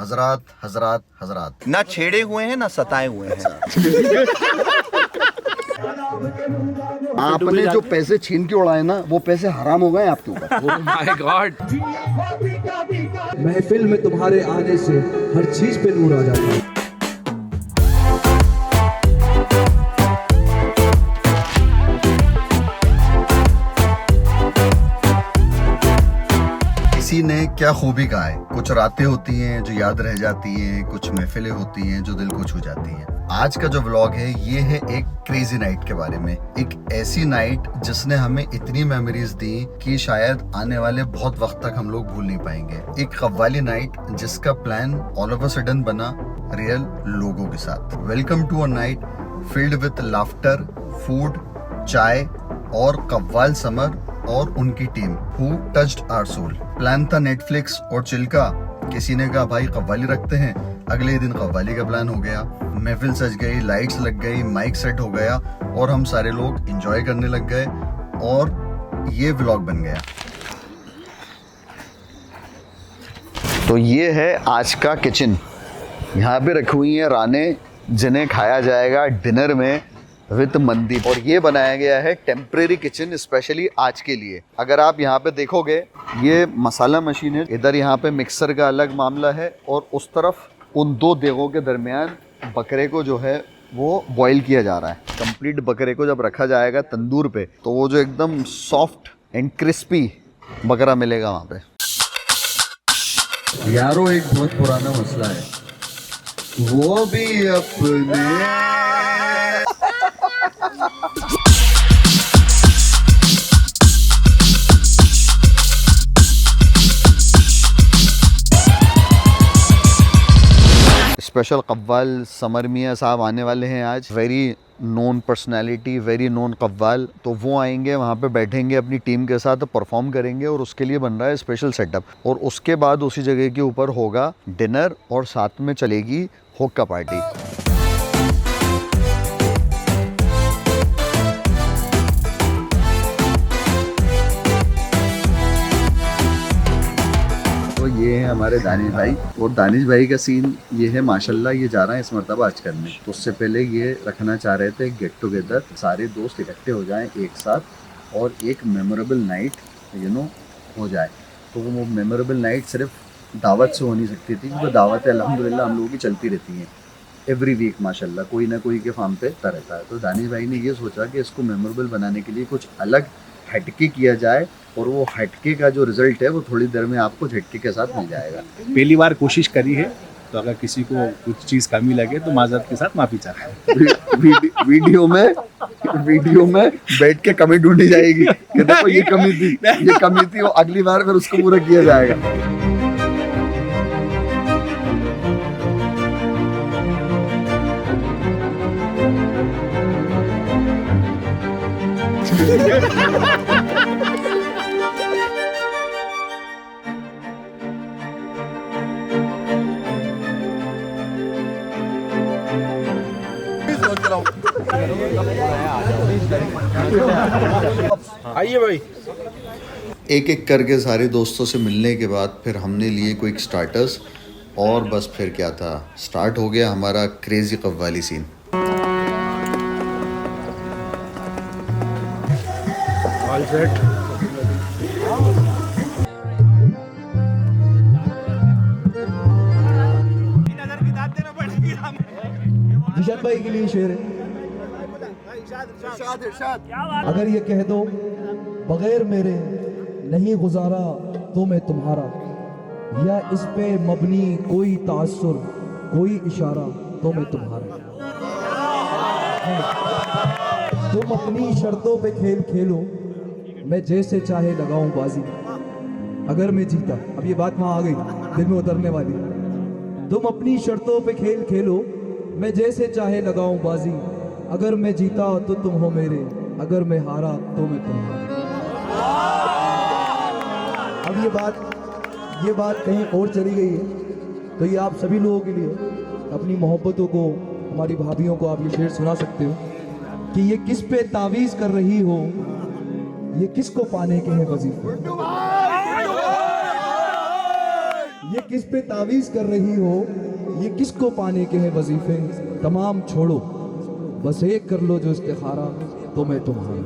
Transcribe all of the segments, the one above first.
हजरात हजरात हजरात ना छेड़े हुए हैं ना सताए हुए हैं। आपने जो पैसे छीन के उड़ाए ना, वो पैसे हराम हो गए आपके ऊपर। Oh my God. महफिल में तुम्हारे आने से हर चीज पे नूर आ जाता है। किसी ने क्या खूबी कहा है, कुछ रातें होती हैं जो याद रह जाती हैं, कुछ महफिलें होती हैं जो दिल को छू जाती हैं। आज का जो व्लॉग है ये है एक क्रेजी नाइट के बारे में। एक ऐसी नाइट जिसने हमें इतनी मेमोरीज दी कि शायद आने वाले बहुत वक्त तक हम लोग भूल नहीं पाएंगे। एक कव्वाली नाइट जिसका plan all of a sudden बना रियल लोगों के साथ। Welcome to a night filled with laughter, food, चाय और कव्वाल समर और उनकी team who touched our soul. Plan था नेटफ्लिक्स और चिल का, किसी ने कहा भाई कव्वाली रखते हैं, अगले दिन कव्वाली का प्लान हो गया। महफिल सज गई, लाइट्स लग गई, माइक सेट हो गया और हम सारे लोग एंजॉय करने लग गए और ये व्लॉग बन गया। तो ये है आज का किचन। यहाँ पे रखी हुई है राने जिन्हें खाया जाएगा डिनर में विद मंदी, और ये बनाया गया है टेम्परेरी किचन स्पेशली आज के लिए। अगर आप यहाँ पे देखोगे ये मसाला मशीन है, इधर यहाँ पे मिक्सर का अलग मामला है और उस तरफ उन दो देगों के दरमियान बकरे को जो है वो बॉईल किया जा रहा है। कंप्लीट बकरे को जब रखा जाएगा तंदूर पे तो वो जो एकदम सॉफ्ट एंड क्रिस्पी बकरा मिलेगा वहाँ पे। यारो एक बहुत पुराना मसला है, वो भी अपने स्पेशल कव्वाल समर मियाँ साहब आने वाले हैं आज। Very known personality, very known qawwal. तो वो आएंगे, वहाँ पे बैठेंगे अपनी टीम के साथ, परफॉर्म करेंगे और उसके लिए बन रहा है स्पेशल सेटअप। और उसके बाद उसी जगह के ऊपर होगा डिनर और साथ में चलेगी हुक्का पार्टी। तो ये है हमारे दानिश भाई, और दानिश भाई का सीन ये है माशाल्लाह, ये जा रहा है इस मरतबा आज करने। तो उससे पहले ये रखना चाह रहे थे गेट टुगेदर, सारे दोस्त इकट्ठे हो जाएं एक साथ और एक मेमोरेबल नाइट हो जाए। तो वो मेमोरेबल नाइट सिर्फ दावत से हो नहीं सकती थी, वो दावत अल्हम्दुलिल्लाह हम लोगों की चलती रहती हैं एवरी वीक माशाल्लाह, कोई ना कोई के फार्म पे रहता है। तो दानिश भाई ने ये सोचा कि इसको मेमोरेबल बनाने के लिए कुछ अलग हटके किया जाए, और वो हटके का जो रिजल्ट है वो थोड़ी देर में आपको झटके के साथ मिल जाएगा। पहली बार कोशिश करी है, तो अगर किसी को कुछ चीज़ कमी लगे तो माजरत के साथ माफ़ी चाहता हूँ। वीडियो में बैठ के कमी ढूंढी जाएगी कि देखो ये कमी थी, वो अगली बार फिर उसको पूरा किया जाएगा। आइए भाई। एक एक करके सारे दोस्तों से मिलने के बाद फिर हमने लिए क्विक स्टार्टर्स, और बस फिर क्या था, स्टार्ट हो गया हमारा crazy qawwali scene. All set. Nishad भाई के लिए शेर है। अगर ये कह दो बगैर मेरे नहीं गुजारा तो मैं तुम्हारा, या इस पे मबनी कोई तासुर कोई इशारा तो मैं तुम्हारा। तुम अपनी शर्तों पे खेल खेलो, मैं जैसे चाहे लगाऊं बाजी। अगर मैं जीता, अब ये बात वहां आ गई दिल में उतरने वाली। तुम अपनी शर्तों पे खेल खेलो, मैं जैसे चाहे लगाऊं बाजी। अगर मैं जीता तो तुम हो मेरे, अगर मैं हारा तो मैं तुम्हारा। अब ये बात कहीं और चली गई है, तो ये आप सभी लोगों के लिए, अपनी मोहब्बतों को, हमारी भाभियों को आप ये शेर सुना सकते हो कि ये किस पे तावीज़ कर रही हो, ये किसको पाने के हैं वजीफे। ये किस पे तावीज कर रही हो, ये किसको पाने के हैं वजीफे, तमाम छोड़ो बस एक कर लो जो इस्तिखारा, तो मैं तुम्हारा।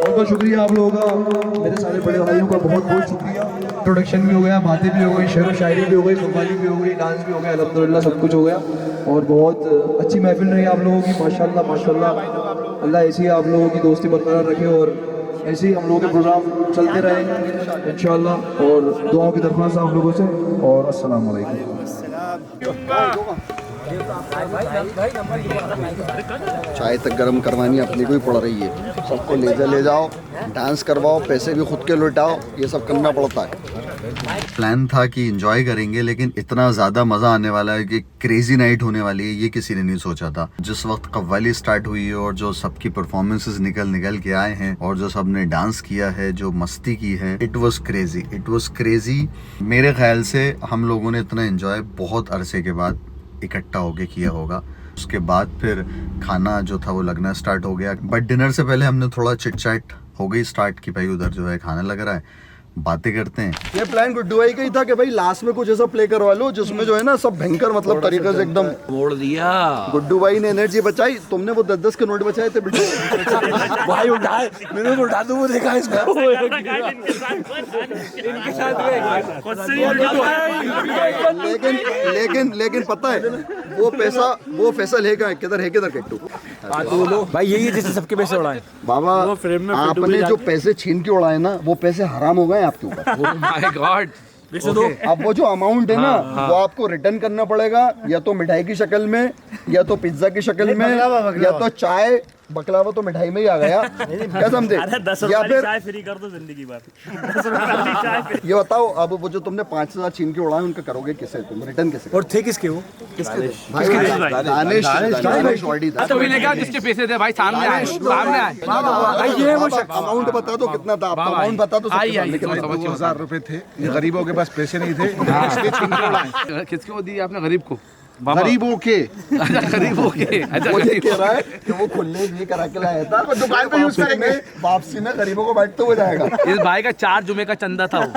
बहुत शुक्रिया आप लोगों का, मेरे सारे बड़े भाइयों का बहुत बहुत शुक्रिया। इंट्रोडक्शन भी हो गया, बातें भी हो गई, शेर व शायरी भी हो गई, कव्वाली भी हो गई, डांस भी हो गया, अल्हम्दुलिल्लाह सब कुछ हो गया और बहुत अच्छी महफिल रही आप लोगों की। माशाल्लाह माशाल्लाह, अल्लाह ऐसी आप लोगों की दोस्ती बरकरार रखे और ऐसे ही हम लोगों के प्रोग्राम चलते रहेंगे इंशाल्लाह। और दुआओं की दरख्वास्त आप लोगों से और अस्सलाम वालेकुम। चाय तक गर्म करवानी अपनी को ही पड़ रही है, सबको ले जाओ, डांस करवाओ, पैसे भी खुद के लुटाओ, ये सब करना पड़ता है। प्लान था कि एंजॉय करेंगे, लेकिन इतना ज़्यादा मज़ा आने वाला है कि क्रेजी नाइट होने वाली है, ये किसी ने नहीं सोचा था। जिस वक्त कव्वाली स्टार्ट हुई है और जो सबकी परफॉर्मेंसेस निकल के आए हैं और जो सबने डांस किया है, जो मस्ती की है, इट वॉज क्रेजी। मेरे ख्याल से हम लोगों ने इतना एंजॉय बहुत अरसे के बाद इकट्ठा होके किया होगा। उसके बाद फिर खाना जो था वो लगना स्टार्ट हो गया, बट डिनर से पहले हमने थोड़ा चिट चैट हो गई स्टार्ट की, भाई उधर जो है खाना लग रहा है, बातें करते हैं। ये प्लान गुड्डू भाई का ही था कि भाई लास्ट में कुछ ऐसा प्ले करवा लो जिसमें जो है ना सब भयंकर मतलब तरीके से एकदम मोड़ दिया गुड्डू भाई ने एनर्जी बचाई, तुमने वो 10-10 के नोट बचाए थे बिल्कुल भाई उठाए, मैंने तो उठा दूं, वो देखा इसको इनके साथ लेकिन पता है वो पैसा लेगा किधर किट्टू भाई यही है जिससे सबके पैसे उड़ाए बाबा। आपने जो पैसे छीन के उड़ाए ना, वो पैसे हराम हो गए आपके ऊपर। My God. अब वो जो अमाउंट है ना, वो आपको रिटर्न करना पड़ेगा, या तो मिठाई की शक्ल में, या तो पिज्जा की शक्ल में, या तो चाय। बकलावा तो मिठाई में ही आ गया, क्या समझे? या फिर फ्री कर दो जिंदगी भर। ये बताओ, अब वो जो तुमने 5,000 छीन के उड़ाए उनका करोगे किसे, तुम रिटर्न किसे? और थे किसके वो? दानिश वाडी था। तो मैंने कहा जिसके पैसे थे भाई सामने आए भाई, ये वो अमाउंट बता दो कितना था आपका, अमाउंट बता दो। 2,000 रुपए थे, ये गरीबों के पास पैसे नहीं थे, इसलिए छीन के उड़ाए। किसको वो दी आपने? गरीब को? गरीबों के गरीबों के। अच्छा, वो ये कह रहा है कि वो खुले ये करा के लाया था, वो दुकान पे यूज करेंगे, वापसी में गरीबों को बांटते हुए जाएगा। इस भाई का 4 जुमे का चंदा था वो।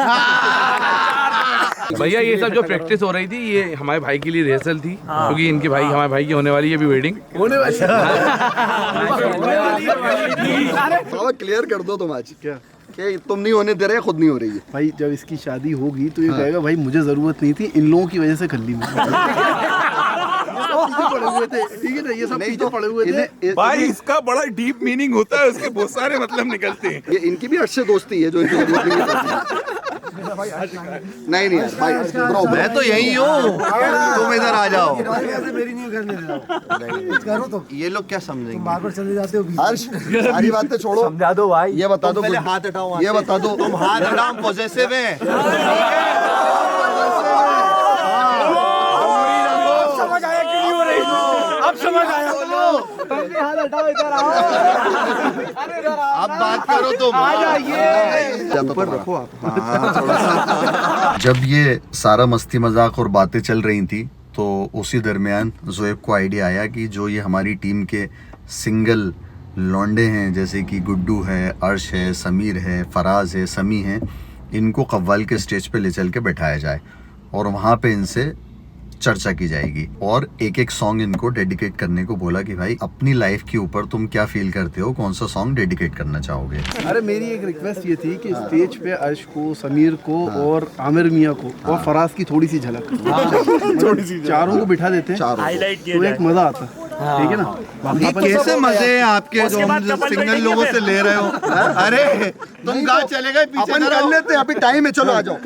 भैया ये सब जो प्रैक्टिस हो रही थी, ये हमारे भाई के लिए रिहर्सल थी, क्योंकि इनके भाई हमारे भाई की होने वाली है अभी वेडिंग होने वाली। क्लियर कर दो तुम आज क्या कि तुम नहीं होने दे रहे, खुद नहीं हो रही है। भाई जब इसकी शादी होगी तो ये कहेगा भाई मुझे जरूरत नहीं थी, इन लोगों की वजह से कर ली मैंने। पड़े हुए थे, ठीक है ना, ये सब पीछे पड़े हुए थे भाई। इसका बड़ा डीप मीनिंग होता है, उसके बहुत सारे मतलब निकलते हैं। ये इनकी भी अच्छे दोस्ती है जो इनकी नहीं नहीं यार भाई ब्रो, मैं तो यही हूँ, तुम इधर आ जाओ। करो तो ये लोग क्या समझेंगे? बार बार चले जाते हो हर्ष सारी बातें छोड़ो, समझा दो भाई। ये बता दो, पहले हाथ हटाओ, ये बता दो, तुम हाथ हटाओ, पॉजेसिव है। समझ आया कि नहीं हो रही, अब समझ आया। हाथ हटाओ, इधर आओ। अब बात करो तुम। आ जाइए, ऊपर रखो आप। जब ये सारा मस्ती मजाक और बातें चल रही थी तो उसी दरमियान जोएब को आइडिया आया कि जो ये हमारी टीम के सिंगल लौंडे हैं, जैसे कि गुड्डू है, अर्श है, समीर है, फराज है, समी है, इनको कव्वाल के स्टेज पे ले चल के बैठाया जाए और वहाँ पे इनसे चर्चा की जाएगी और एक एक सॉन्ग इनको डेडिकेट करने को बोला कि भाई अपनी लाइफ के ऊपर तुम क्या फील करते हो, कौन सा सॉन्ग डेडिकेट करना चाहोगे। अरे मेरी एक रिक्वेस्ट ये थी कि स्टेज पे अर्श को, समीर को और आमिर मियाँ को और फराज की थोड़ी सी झलक, थोड़ी सी चारों को बिठा देते हैं हाईलाइट किया तो एक मजा आता, ठीक है ना। ये कैसे मजे हैं आपके जो हम सिंगल लोगों से ले रहे हो? अरे तुम कहाँ चले गए? पीछे अपन कर लेते हैं, अभी टाइम है, चलो आ जाओ।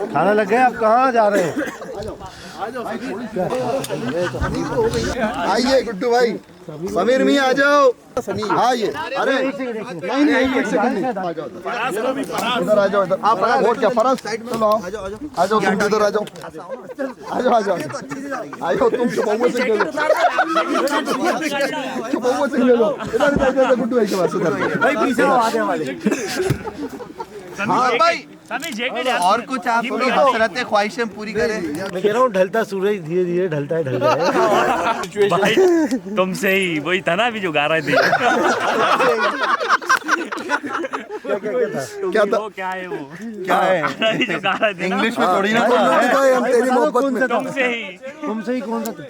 खाना लग गया, आप कहाँ जा रहे हैं? आइए गुड्डू भाई, समीर मियाँ आ जाओ। हाँ ये, अरे नहीं नहीं एक सेकंड नहीं, आ जाओ इधर, आ जाओ इधर। आप और क्या फराज साइड में, चलो आओ, आ जाओ तुम इधर, आ जाओ आ जाओ आ जाओ आ जाओ, तुम छुपाओ से ले लो, छुपाओ से ले लो, इधर इधर गुड्डू भाई के पास, इधर भाई पीछे आने वाले। हाँ भाई, जैकेट और कुछ आप हसरतें ख्वाहिशें पूरी करें। मैं कह रहा हूँ ढलता सूरज धीरे धीरे ढलता है, ढल रहा है। भाई तुमसे ही वही था ना अभी जो गा रहे थे। क्या था? वो क्या है वो? क्या है? अभी जो गा रहे थे ना, इंग्लिश में थोड़ी ना हम तेरी मोहब्बत में। तुमसे ही कौन सा था?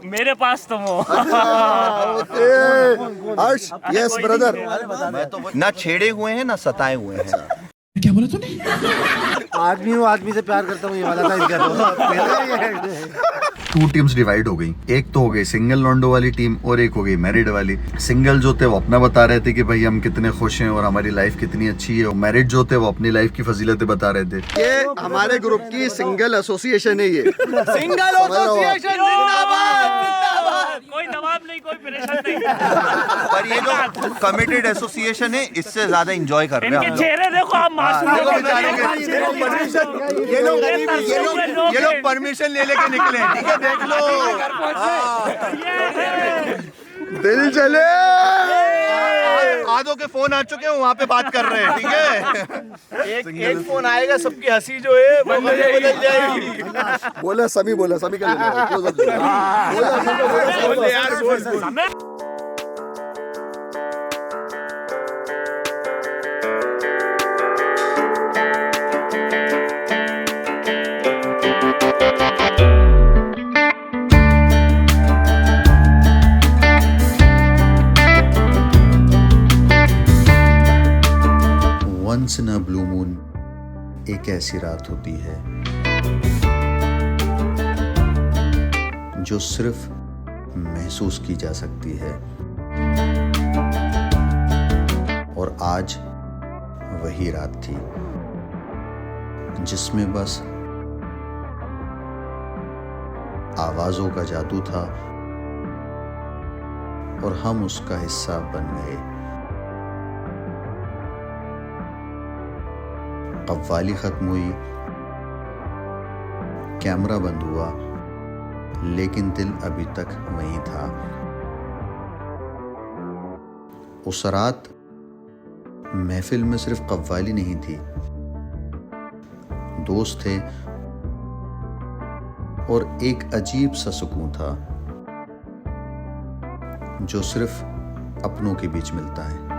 मेरे पास तुम हो। हर्ष, यस ब्रदर। मैं तो ना छेड़े हुए हैं ना सताए हुए हैं। आदमी हूँ, आदमी से प्यार करता हूँ, ये वाला था इनका। टू टीम्स डिवाइड हो गई, एक तो हो गई सिंगल लॉन्डो वाली टीम और एक हो गई मैरिड वाली। सिंगल जो थे वो अपना बता रहे थे कि भाई हम कितने खुश हैं और हमारी लाइफ कितनी अच्छी है, और मैरिड जो थे वो अपनी लाइफ की फजीलतें बता रहे थे। ये हमारे ग्रुप की सिंगल एसोसिएशन है, ये सिंगल एसोसिएशन जिंदाबाद। कोई नवाब नहीं, कोई परेशान नहीं। पर ये जो कमिटेड एसोसिएशन है इससे ज्यादा एंजॉय कर रहे हैं इनके हम चेहरे देखो, आप मासूम देखो बेचारे के, ये लोग परमिशन ले लेके निकले हैं, ठीक है, देख लो। दिल चले। आधों के फोन आ चुके हैं, वहाँ पे बात कर रहे हैं, ठीक है। एक फोन आएगा, सबकी हंसी जो है बदल जाएगी। बोला समी, बोला समी का once in a blue moon एक ऐसी रात होती है जो सिर्फ महसूस की जा सकती है, और आज वही रात थी जिसमें बस आवाजों का जादू था और हम उसका हिस्सा बन गए। कव्वाली खत्म हुई, कैमरा बंद हुआ, लेकिन दिल अभी तक वहीं था। उस रात महफिल में सिर्फ कव्वाली नहीं थी, दोस्त थे और एक अजीब सा सुकून था जो सिर्फ अपनों के बीच मिलता है।